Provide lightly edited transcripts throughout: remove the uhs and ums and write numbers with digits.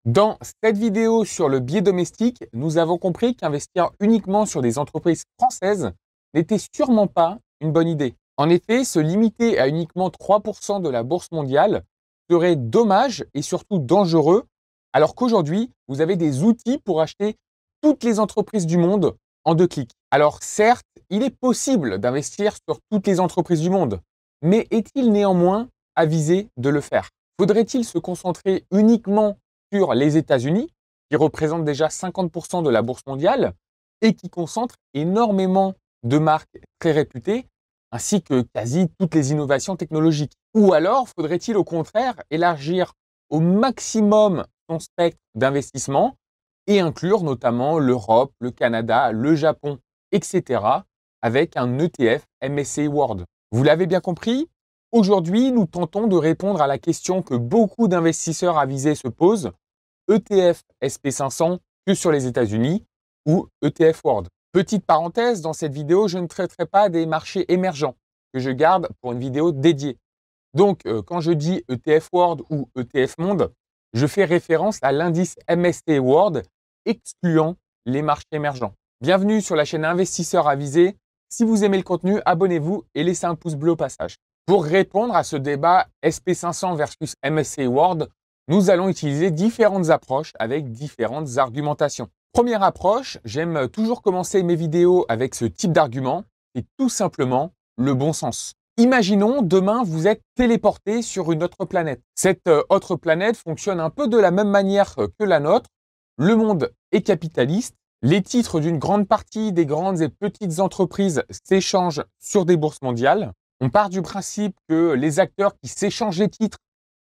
Dans cette vidéo sur le biais domestique, nous avons compris qu'investir uniquement sur des entreprises françaises n'était sûrement pas une bonne idée. En effet, se limiter à uniquement 3% de la bourse mondiale serait dommage et surtout dangereux, alors qu'aujourd'hui, vous avez des outils pour acheter toutes les entreprises du monde en 2 clics. Alors certes, il est possible d'investir sur toutes les entreprises du monde, mais est-il néanmoins avisé de le faire? Faudrait-il se concentrer uniquement sur les États-Unis, qui représentent déjà 50% de la bourse mondiale et qui concentrent énormément de marques très réputées, ainsi que quasi toutes les innovations technologiques? Ou alors faudrait-il au contraire élargir au maximum son spectre d'investissement et inclure notamment l'Europe, le Canada, le Japon, etc. avec un ETF MSCI World? Vous l'avez bien compris, aujourd'hui nous tentons de répondre à la question que beaucoup d'investisseurs avisés se posent: ETF SP500 que sur les États-Unis ou ETF World? Petite parenthèse, dans cette vidéo, je ne traiterai pas des marchés émergents que je garde pour une vidéo dédiée. Donc, quand je dis ETF World ou ETF Monde, je fais référence à l'indice MSCI World excluant les marchés émergents. Bienvenue sur la chaîne Investisseurs Avisés. Si vous aimez le contenu, abonnez-vous et laissez un pouce bleu au passage. Pour répondre à ce débat SP500 versus MSCI World, nous allons utiliser différentes approches avec différentes argumentations. Première approche, j'aime toujours commencer mes vidéos avec ce type d'argument, c'est tout simplement le bon sens. Imaginons, demain, vous êtes téléporté sur une autre planète. Cette autre planète fonctionne un peu de la même manière que la nôtre. Le monde est capitaliste. Les titres d'une grande partie des grandes et petites entreprises s'échangent sur des bourses mondiales. On part du principe que les acteurs qui s'échangent les titres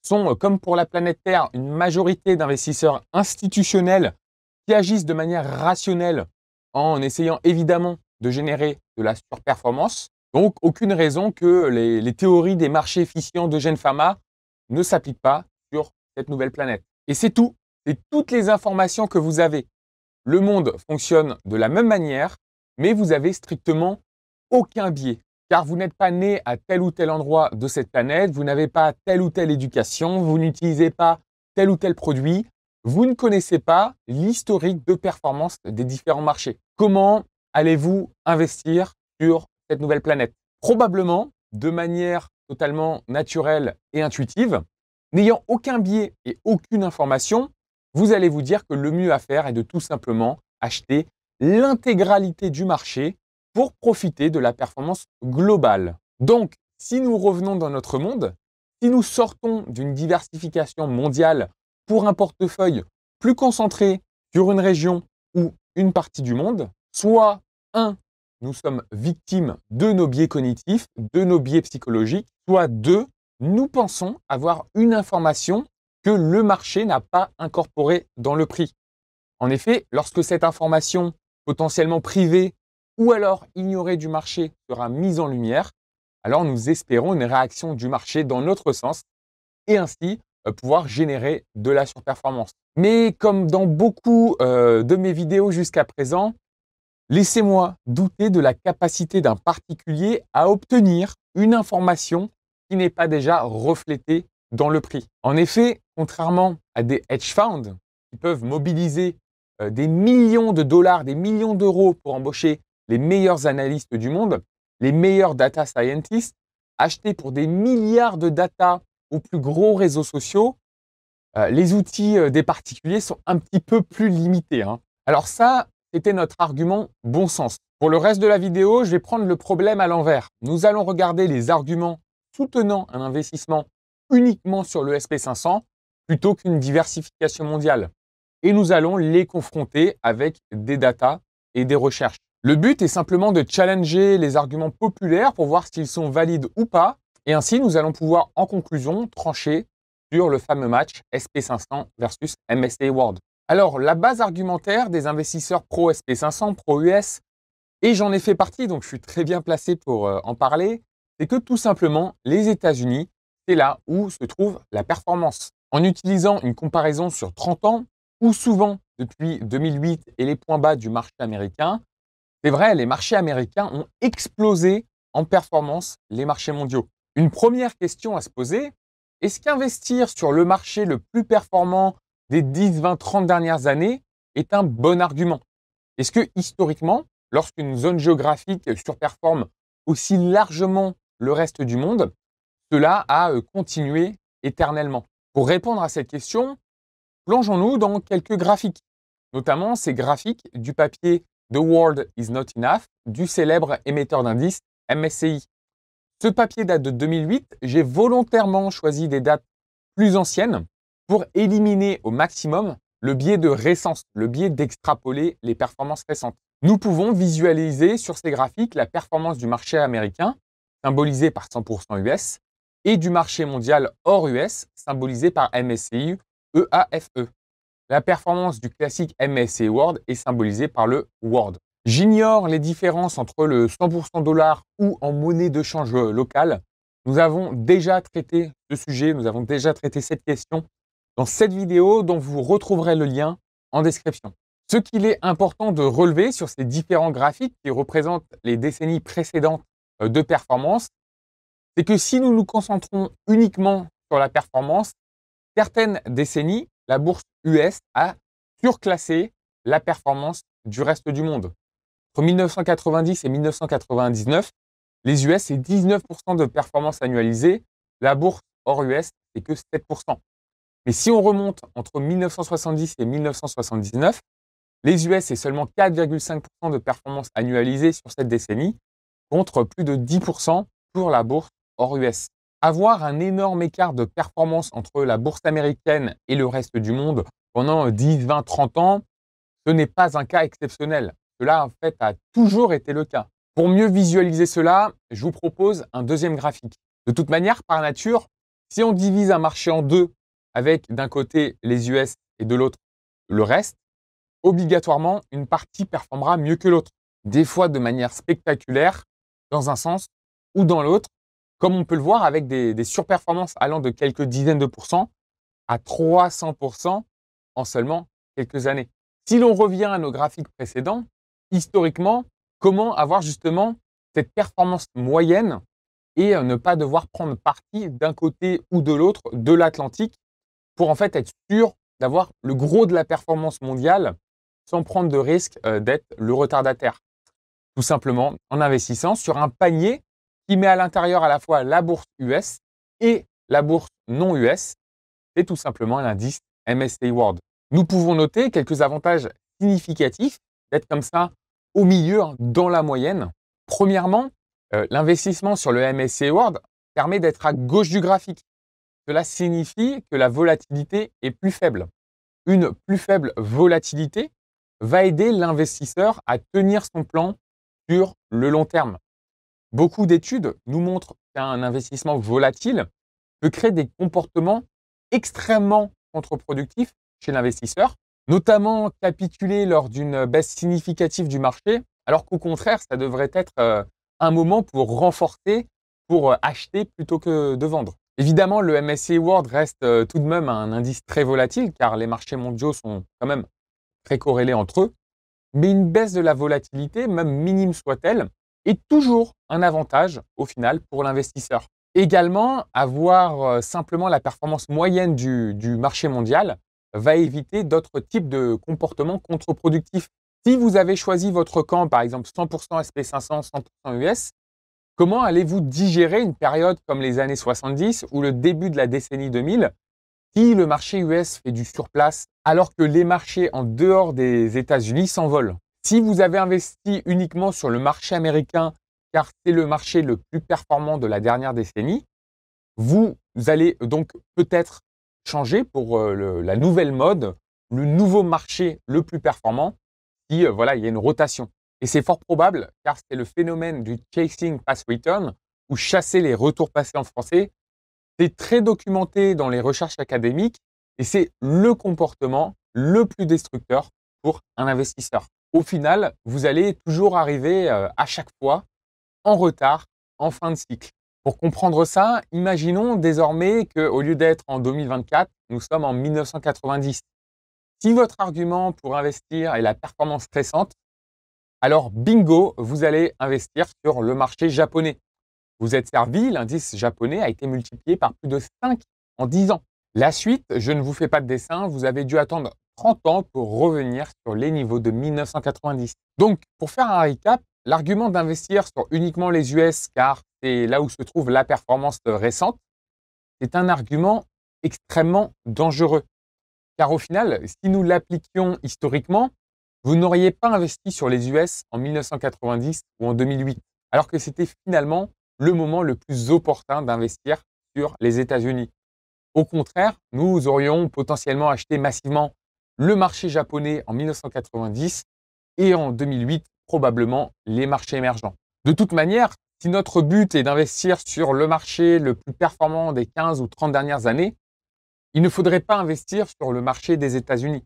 sont, comme pour la planète Terre, une majorité d'investisseurs institutionnels qui agissent de manière rationnelle en essayant évidemment de générer de la surperformance. Donc, aucune raison que les théories des marchés efficients de Genpharma ne s'appliquent pas sur cette nouvelle planète. Et c'est tout. C'est toutes les informations que vous avez. Le monde fonctionne de la même manière, mais vous avez strictement aucun biais. Car vous n'êtes pas né à tel ou tel endroit de cette planète, vous n'avez pas telle ou telle éducation, vous n'utilisez pas tel ou tel produit, vous ne connaissez pas l'historique de performance des différents marchés. Comment allez-vous investir sur cette nouvelle planète? Probablement de manière totalement naturelle et intuitive, n'ayant aucun biais et aucune information, vous allez vous dire que le mieux à faire est de tout simplement acheter l'intégralité du marché pour profiter de la performance globale. Donc, si nous revenons dans notre monde, si nous sortons d'une diversification mondiale pour un portefeuille plus concentré sur une région ou une partie du monde, soit nous sommes victimes de nos biais cognitifs, de nos biais psychologiques, soit nous pensons avoir une information que le marché n'a pas incorporée dans le prix. En effet, lorsque cette information potentiellement privée ou alors ignorée du marché sera mise en lumière, alors nous espérons une réaction du marché dans notre sens et ainsi pouvoir générer de la surperformance. Mais comme dans beaucoup de mes vidéos jusqu'à présent, laissez-moi douter de la capacité d'un particulier à obtenir une information qui n'est pas déjà reflétée dans le prix. En effet, contrairement à des hedge funds qui peuvent mobiliser des millions de dollars, des millions d'euros pour embaucher les meilleurs analystes du monde, les meilleurs data scientists, acheter pour des milliards de data aux plus gros réseaux sociaux, les outils des particuliers sont un petit peu plus limités. Alors ça, c'était notre argument bon sens. Pour le reste de la vidéo, je vais prendre le problème à l'envers. Nous allons regarder les arguments soutenant un investissement uniquement sur le SP500 plutôt qu'une diversification mondiale. Et nous allons les confronter avec des datas et des recherches. Le but est simplement de challenger les arguments populaires pour voir s'ils sont valides ou pas. Et ainsi, nous allons pouvoir, en conclusion, trancher sur le fameux match SP500 versus MSCI World. Alors, la base argumentaire des investisseurs pro SP500, pro US, et j'en ai fait partie, donc je suis très bien placé pour en parler, c'est que tout simplement, les États-Unis, c'est là où se trouve la performance. En utilisant une comparaison sur 30 ans, ou souvent depuis 2008 et les points bas du marché américain, c'est vrai, les marchés américains ont explosé en performance les marchés mondiaux. Une première question à se poser, est-ce qu'investir sur le marché le plus performant des 10, 20, 30 dernières années est un bon argument? Est-ce que historiquement, lorsqu'une zone géographique surperforme aussi largement le reste du monde, cela a continué éternellement? Pour répondre à cette question, plongeons-nous dans quelques graphiques, notamment ces graphiques du papier The World is Not Enough du célèbre émetteur d'indices MSCI. Ce papier date de 2008, j'ai volontairement choisi des dates plus anciennes pour éliminer au maximum le biais de récence, le biais d'extrapoler les performances récentes. Nous pouvons visualiser sur ces graphiques la performance du marché américain, symbolisé par 100% US, et du marché mondial hors US, symbolisé par MSCI EAFE. La performance du classique MSCI World est symbolisée par le World. J'ignore les différences entre le 100% dollar ou en monnaie de change locale. Nous avons déjà traité ce sujet, nous avons déjà traité cette question dans cette vidéo dont vous retrouverez le lien en description. Ce qu'il est important de relever sur ces différents graphiques qui représentent les décennies précédentes de performance, c'est que si nous nous concentrons uniquement sur la performance, certaines décennies, la bourse US a surclassé la performance du reste du monde. Entre 1990 et 1999, les US, c'est 19% de performance annualisée. La bourse hors US, c'est que 7%. Mais si on remonte entre 1970 et 1979, les US, c'est seulement 4,5% de performance annualisée sur cette décennie, contre plus de 10% pour la bourse hors US. Avoir un énorme écart de performance entre la bourse américaine et le reste du monde pendant 10, 20, 30 ans, ce n'est pas un cas exceptionnel. Cela, en fait, a toujours été le cas. Pour mieux visualiser cela, je vous propose un deuxième graphique. De toute manière, par nature, si on divise un marché en deux, avec d'un côté les US et de l'autre le reste, obligatoirement, une partie performera mieux que l'autre. Des fois de manière spectaculaire, dans un sens ou dans l'autre, comme on peut le voir avec des surperformances allant de quelques dizaines de pourcents à 300% en seulement quelques années. Si l'on revient à nos graphiques précédents, historiquement, comment avoir justement cette performance moyenne et ne pas devoir prendre parti d'un côté ou de l'autre de l'Atlantique pour en fait être sûr d'avoir le gros de la performance mondiale sans prendre de risque d'être le retardataire. Tout simplement en investissant sur un panier qui met à l'intérieur à la fois la bourse US et la bourse non US, c'est tout simplement l'indice MSCI World. Nous pouvons noter quelques avantages significatifs d'être comme ça au milieu, dans la moyenne. Premièrement, l'investissement sur le MSCI World permet d'être à gauche du graphique. Cela signifie que la volatilité est plus faible. Une plus faible volatilité va aider l'investisseur à tenir son plan sur le long terme. Beaucoup d'études nous montrent qu'un investissement volatile peut créer des comportements extrêmement contre-productifs chez l'investisseur, notamment capituler lors d'une baisse significative du marché, alors qu'au contraire, ça devrait être un moment pour renforcer, pour acheter plutôt que de vendre. Évidemment, le MSCI World reste tout de même un indice très volatile, car les marchés mondiaux sont quand même très corrélés entre eux, mais une baisse de la volatilité, même minime soit-elle, est toujours un avantage au final pour l'investisseur. Également, avoir simplement la performance moyenne du marché mondial va éviter d'autres types de comportements contre-productifs. Si vous avez choisi votre camp, par exemple 100% SP500, 100% US, comment allez-vous digérer une période comme les années 70 ou le début de la décennie 2000 si le marché US fait du surplace alors que les marchés en dehors des États-Unis s'envolent? Si vous avez investi uniquement sur le marché américain, car c'est le marché le plus performant de la dernière décennie, vous allez donc peut-être changer pour la nouvelle mode, le nouveau marché le plus performant, si voilà, il y a une rotation. Et c'est fort probable, car c'est le phénomène du chasing past return, ou chasser les retours passés en français. C'est très documenté dans les recherches académiques et c'est le comportement le plus destructeur pour un investisseur. Au final, vous allez toujours arriver à chaque fois en retard, en fin de cycle. Pour comprendre ça, imaginons désormais qu'au lieu d'être en 2024, nous sommes en 1990. Si votre argument pour investir est la performance récente, alors bingo, vous allez investir sur le marché japonais. Vous êtes servi, l'indice japonais a été multiplié par plus de 5 en 10 ans. La suite, je ne vous fais pas de dessin, vous avez dû attendre 30 ans pour revenir sur les niveaux de 1990. Donc, pour faire un recap, l'argument d'investir sur uniquement les US, car c'est là où se trouve la performance récente, c'est un argument extrêmement dangereux. Car au final, si nous l'appliquions historiquement, vous n'auriez pas investi sur les US en 1990 ou en 2008, alors que c'était finalement le moment le plus opportun d'investir sur les États-Unis. Au contraire, nous aurions potentiellement acheté massivement le marché japonais en 1990 et en 2008, probablement les marchés émergents. De toute manière, si notre but est d'investir sur le marché le plus performant des 15 ou 30 dernières années, il ne faudrait pas investir sur le marché des États-Unis.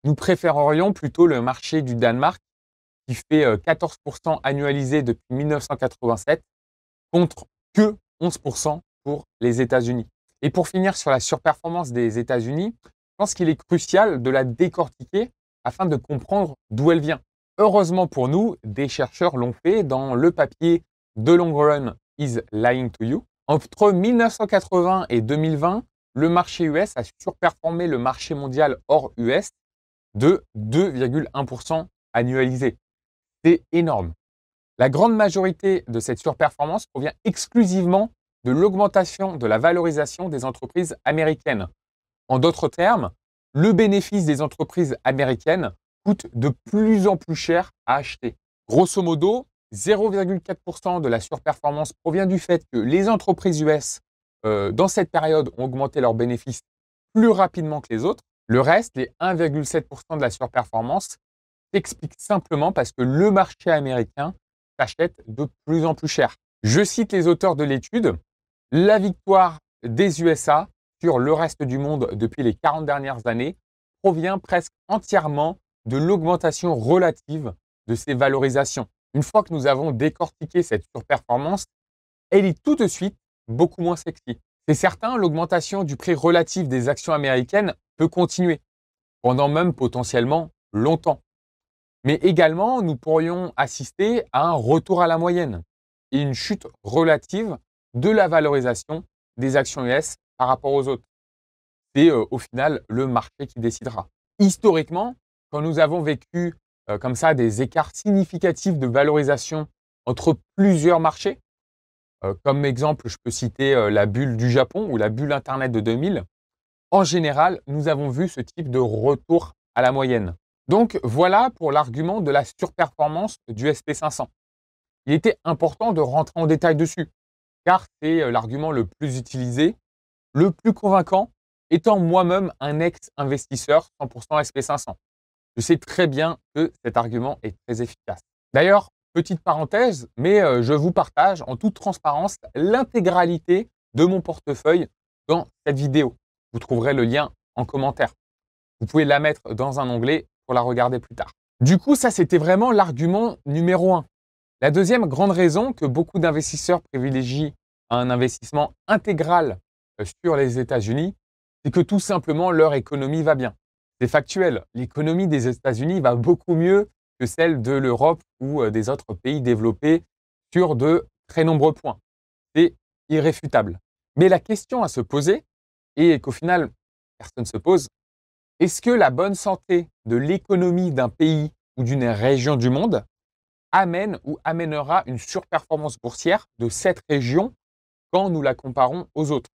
Nous préférerions plutôt le marché du Danemark, qui fait 14% annualisé depuis 1987, contre que 11% pour les États-Unis. Et pour finir sur la surperformance des États-Unis, je pense qu'il est crucial de la décortiquer afin de comprendre d'où elle vient. Heureusement pour nous, des chercheurs l'ont fait dans le papier The Long Run is Lying to You. Entre 1980 et 2020, le marché US a surperformé le marché mondial hors US de 2,1% annualisé. C'est énorme. La grande majorité de cette surperformance provient exclusivement de l'augmentation de la valorisation des entreprises américaines. En d'autres termes, le bénéfice des entreprises américaines coûte de plus en plus cher à acheter. Grosso modo, 0,4% de la surperformance provient du fait que les entreprises US, dans cette période, ont augmenté leurs bénéfices plus rapidement que les autres. Le reste, les 1,7% de la surperformance, s'explique simplement parce que le marché américain s'achète de plus en plus cher. Je cite les auteurs de l'étude. La victoire des USA sur le reste du monde depuis les 40 dernières années provient presque entièrement de l'augmentation relative de ces valorisations. Une fois que nous avons décortiqué cette surperformance, elle est tout de suite beaucoup moins sexy. C'est certain, l'augmentation du prix relatif des actions américaines peut continuer, pendant même potentiellement longtemps. Mais également, nous pourrions assister à un retour à la moyenne et une chute relative de la valorisation des actions US par rapport aux autres. C'est au final le marché qui décidera. Historiquement, quand nous avons vécu comme ça des écarts significatifs de valorisation entre plusieurs marchés, comme exemple, je peux citer la bulle du Japon ou la bulle Internet de 2000, en général, nous avons vu ce type de retour à la moyenne. Donc voilà pour l'argument de la surperformance du SP500. Il était important de rentrer en détail dessus, car c'est l'argument le plus utilisé, le plus convaincant, étant moi-même un ex-investisseur 100% SP500. Je sais très bien que cet argument est très efficace. D'ailleurs, petite parenthèse, mais je vous partage en toute transparence l'intégralité de mon portefeuille dans cette vidéo. Vous trouverez le lien en commentaire. Vous pouvez la mettre dans un onglet pour la regarder plus tard. Du coup, ça, c'était vraiment l'argument numéro 1. La deuxième grande raison que beaucoup d'investisseurs privilégient un investissement intégral sur les États-Unis, c'est que tout simplement leur économie va bien. C'est factuel. L'économie des États-Unis va beaucoup mieux que celle de l'Europe ou des autres pays développés sur de très nombreux points. C'est irréfutable. Mais la question à se poser, et qu'au final, personne ne se pose, est-ce que la bonne santé de l'économie d'un pays ou d'une région du monde amène ou amènera une surperformance boursière de cette région quand nous la comparons aux autres?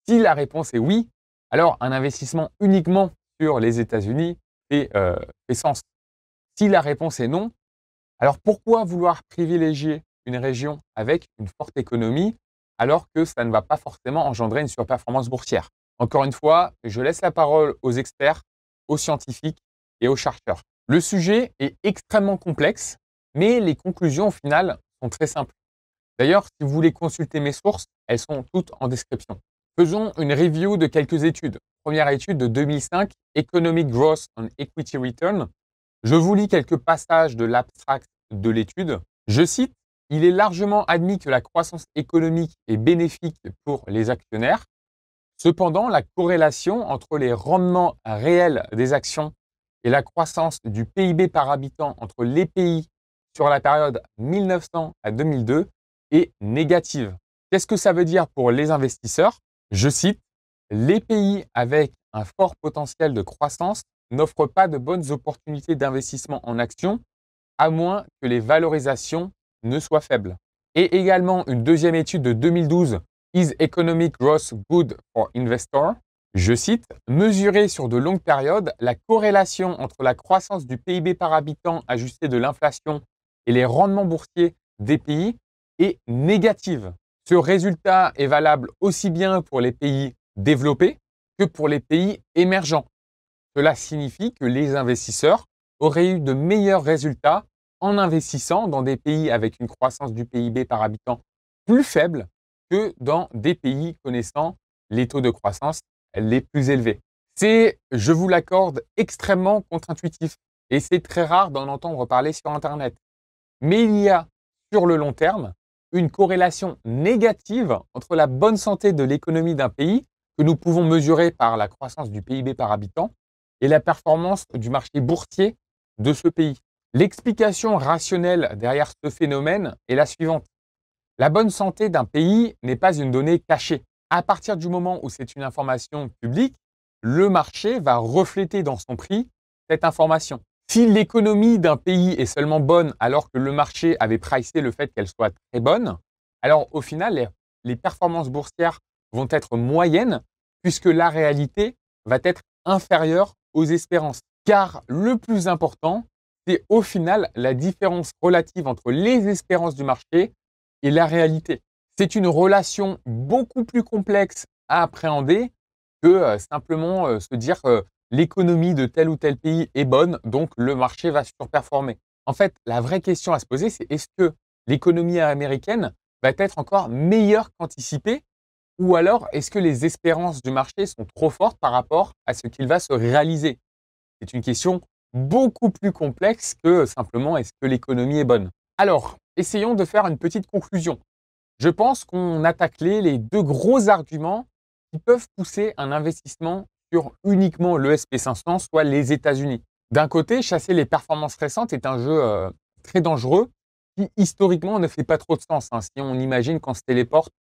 Si la réponse est oui, alors un investissement uniquement sur les États-Unis fait sens. Si la réponse est non, alors pourquoi vouloir privilégier une région avec une forte économie alors que ça ne va pas forcément engendrer une surperformance boursière? Encore une fois, je laisse la parole aux experts, aux scientifiques et aux chercheurs. Le sujet est extrêmement complexe, mais les conclusions au final sont très simples. D'ailleurs, si vous voulez consulter mes sources, elles sont toutes en description. Faisons une review de quelques études. Première étude de 2005, Economic Growth and Equity Return. Je vous lis quelques passages de l'abstract de l'étude. Je cite, « Il est largement admis que la croissance économique est bénéfique pour les actionnaires. Cependant, la corrélation entre les rendements réels des actions et la croissance du PIB par habitant entre les pays sur la période 1900 à 2002 est négative. » Qu'est-ce que ça veut dire pour les investisseurs? Je cite, Les pays avec un fort potentiel de croissance n'offrent pas de bonnes opportunités d'investissement en actions, à moins que les valorisations ne soient faibles. Et également une deuxième étude de 2012, Is Economic Growth Good for Investors? Je cite, mesurer sur de longues périodes, la corrélation entre la croissance du PIB par habitant ajusté de l'inflation et les rendements boursiers des pays est négative. Ce résultat est valable aussi bien pour les pays développés que pour les pays émergents. Cela signifie que les investisseurs auraient eu de meilleurs résultats en investissant dans des pays avec une croissance du PIB par habitant plus faible que dans des pays connaissant les taux de croissance les plus élevés. C'est, je vous l'accorde, extrêmement contre-intuitif et c'est très rare d'en entendre parler sur Internet. Mais il y a, sur le long terme, une corrélation négative entre la bonne santé de l'économie d'un pays, que nous pouvons mesurer par la croissance du PIB par habitant, et la performance du marché boursier de ce pays. L'explication rationnelle derrière ce phénomène est la suivante. La bonne santé d'un pays n'est pas une donnée cachée. À partir du moment où c'est une information publique, le marché va refléter dans son prix cette information. Si l'économie d'un pays est seulement bonne alors que le marché avait pricé le fait qu'elle soit très bonne, alors au final, les performances boursières vont être moyennes puisque la réalité va être inférieure aux espérances. Car le plus important, c'est au final la différence relative entre les espérances du marché et la réalité. C'est une relation beaucoup plus complexe à appréhender que simplement se dire l'économie de tel ou tel pays est bonne, donc le marché va surperformer. En fait, la vraie question à se poser, c'est est-ce que l'économie américaine va être encore meilleure qu'anticipée ou alors est-ce que les espérances du marché sont trop fortes par rapport à ce qu'il va se réaliser? C'est une question beaucoup plus complexe que simplement est-ce que l'économie est bonne. Alors, essayons de faire une petite conclusion. Je pense qu'on a taclé les deux gros arguments qui peuvent pousser un investissement sur uniquement le SP500, soit les États-Unis. D'un côté, chasser les performances récentes est un jeu très dangereux qui, historiquement, ne fait pas trop de sens, hein, si on imagine qu'on se téléporte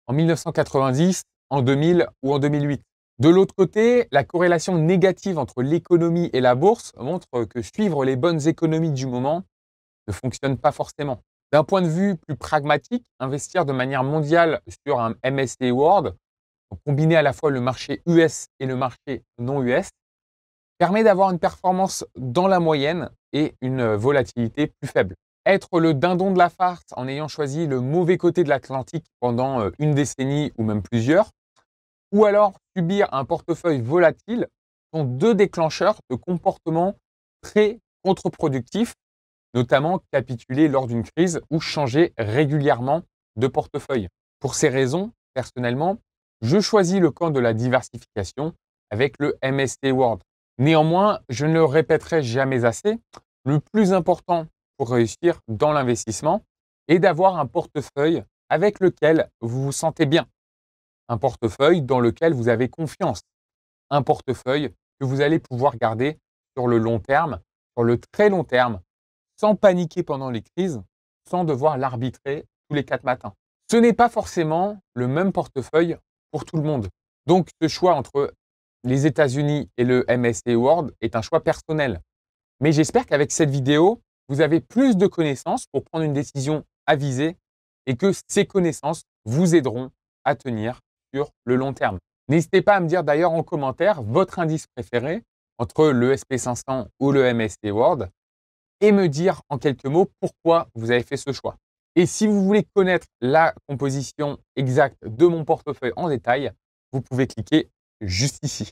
en 1990, en 2000 ou en 2008. De l'autre côté, la corrélation négative entre l'économie et la bourse montre que suivre les bonnes économies du moment ne fonctionne pas forcément. D'un point de vue plus pragmatique, investir de manière mondiale sur un MSCI World, combiner à la fois le marché US et le marché non US, permet d'avoir une performance dans la moyenne et une volatilité plus faible. Être le dindon de la farce en ayant choisi le mauvais côté de l'Atlantique pendant une décennie ou même plusieurs, ou alors subir un portefeuille volatile sont deux déclencheurs de comportements très contre-productifs, notamment capituler lors d'une crise ou changer régulièrement de portefeuille. Pour ces raisons, personnellement, je choisis le camp de la diversification avec le MSCI World. Néanmoins, je ne le répéterai jamais assez, le plus important pour réussir dans l'investissement est d'avoir un portefeuille avec lequel vous vous sentez bien. Un portefeuille dans lequel vous avez confiance. Un portefeuille que vous allez pouvoir garder sur le long terme, sur le très long terme, sans paniquer pendant les crises, sans devoir l'arbitrer tous les 4 matins. Ce n'est pas forcément le même portefeuille pour tout le monde. Donc, ce choix entre les États-Unis et le MSCI World est un choix personnel. Mais j'espère qu'avec cette vidéo, vous avez plus de connaissances pour prendre une décision avisée et que ces connaissances vous aideront à tenir sur le long terme. N'hésitez pas à me dire d'ailleurs en commentaire votre indice préféré entre le SP500 ou le MSCI World et me dire en quelques mots pourquoi vous avez fait ce choix. Et si vous voulez connaître la composition exacte de mon portefeuille en détail, vous pouvez cliquer juste ici.